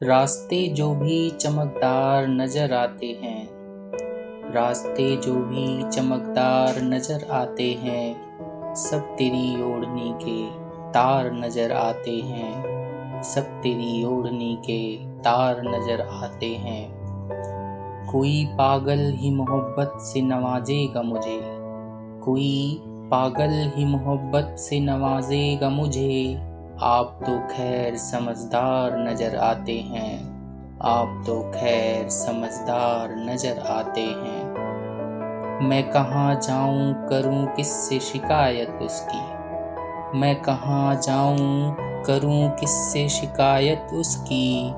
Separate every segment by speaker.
Speaker 1: रास्ते जो भी चमकदार नजर आते हैं, रास्ते जो भी चमकदार नजर आते हैं, सब तेरी ओढ़नी के तार नजर आते हैं, सब तेरी ओढ़नी के तार नजर आते हैं। कोई पागल ही मोहब्बत से नवाजेगा मुझे, कोई पागल ही मोहब्बत से नवाजेगा मुझे। आप तो खैर समझदार नजर आते हैं, आप तो खैर समझदार नजर आते हैं। मैं कहाँ जाऊँ करूँ किससे शिकायत उसकी, मैं कहाँ जाऊँ करूँ किससे शिकायत उसकी।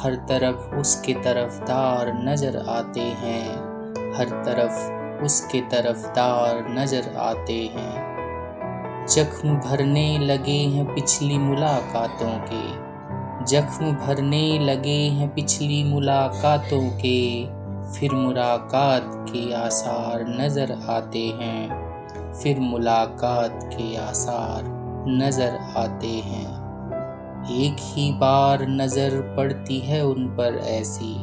Speaker 1: हर तरफ उसके तरफदार नजर आते हैं, हर तरफ उसके तरफदार नजर आते हैं। जख्म भरने लगे हैं पिछली मुलाकातों के, जख्म भरने लगे हैं पिछली मुलाकातों के। फिर मुलाकात के आसार नजर आते हैं, फिर मुलाकात के आसार नजर आते हैं। एक ही बार नजर पड़ती है उन पर ऐसी,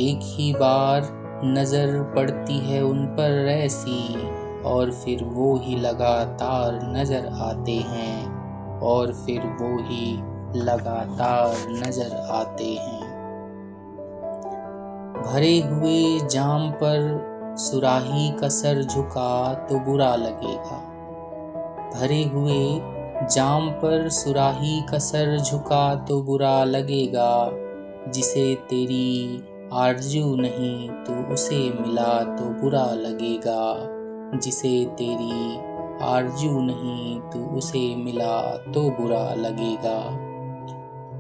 Speaker 1: एक ही बार नजर पड़ती है उन पर ऐसी, और फिर वो ही लगातार नजर आते हैं, और फिर वो ही लगातार नजर आते हैं। भरे हुए जाम पर सुराही का सर झुका तो बुरा लगेगा, भरे हुए जाम पर सुराही का सर झुका तो बुरा लगेगा। जिसे तेरी आरज़ू नहीं तो उसे मिला तो बुरा लगेगा, जिसे तेरी आरज़ू नहीं तो उसे मिला तो बुरा लगेगा।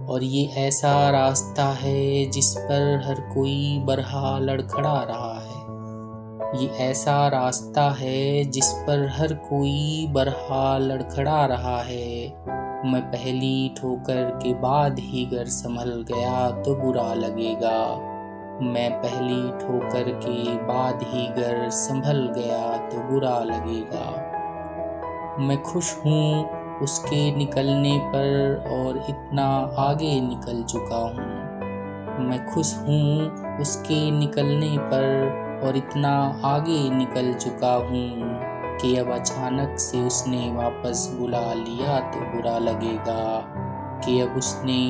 Speaker 1: और ये ऐसा रास्ता है जिस पर हर कोई बरहा लड़खड़ा रहा है, ये ऐसा रास्ता है जिस पर हर कोई बरहा लड़खड़ा रहा है। मैं पहली ठोकर के बाद ही गर संभल गया तो बुरा लगेगा, मैं पहली ठोकर के बाद ही गर संभल गया तो बुरा लगेगा। मैं खुश हूँ उसके निकलने पर और इतना आगे निकल चुका हूँ, मैं खुश हूँ उसके निकलने पर और इतना आगे निकल चुका हूँ कि अब अचानक से उसने वापस बुला लिया तो बुरा लगेगा, कि अब उसने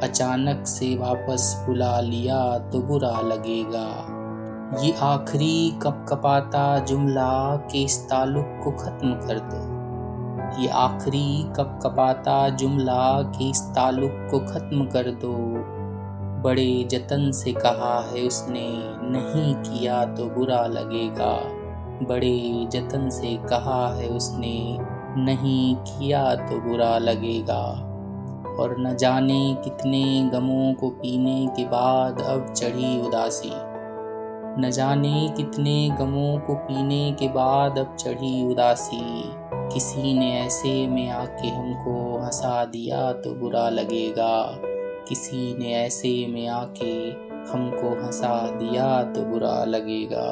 Speaker 1: अचानक से वापस बुला लिया तो बुरा लगेगा। ये आखिरी कपकपाता जुमला कि इस ताल्लुक़ को ख़त्म कर दो, ये आखिरी कपकपाता जुमला कि इस ताल्लुक़ को ख़त्म कर दो। बड़े जतन से कहा है उसने, नहीं किया तो बुरा लगेगा, बड़े जतन से कहा है उसने, नहीं किया तो बुरा लगेगा। और न जाने कितने गमों को पीने के बाद अब चढ़ी उदासी, न जाने कितने गमों को पीने के बाद अब चढ़ी उदासी। किसी ने ऐसे में आके हमको हंसा दिया तो बुरा लगेगा, किसी ने ऐसे में आके हमको हंसा दिया तो बुरा लगेगा।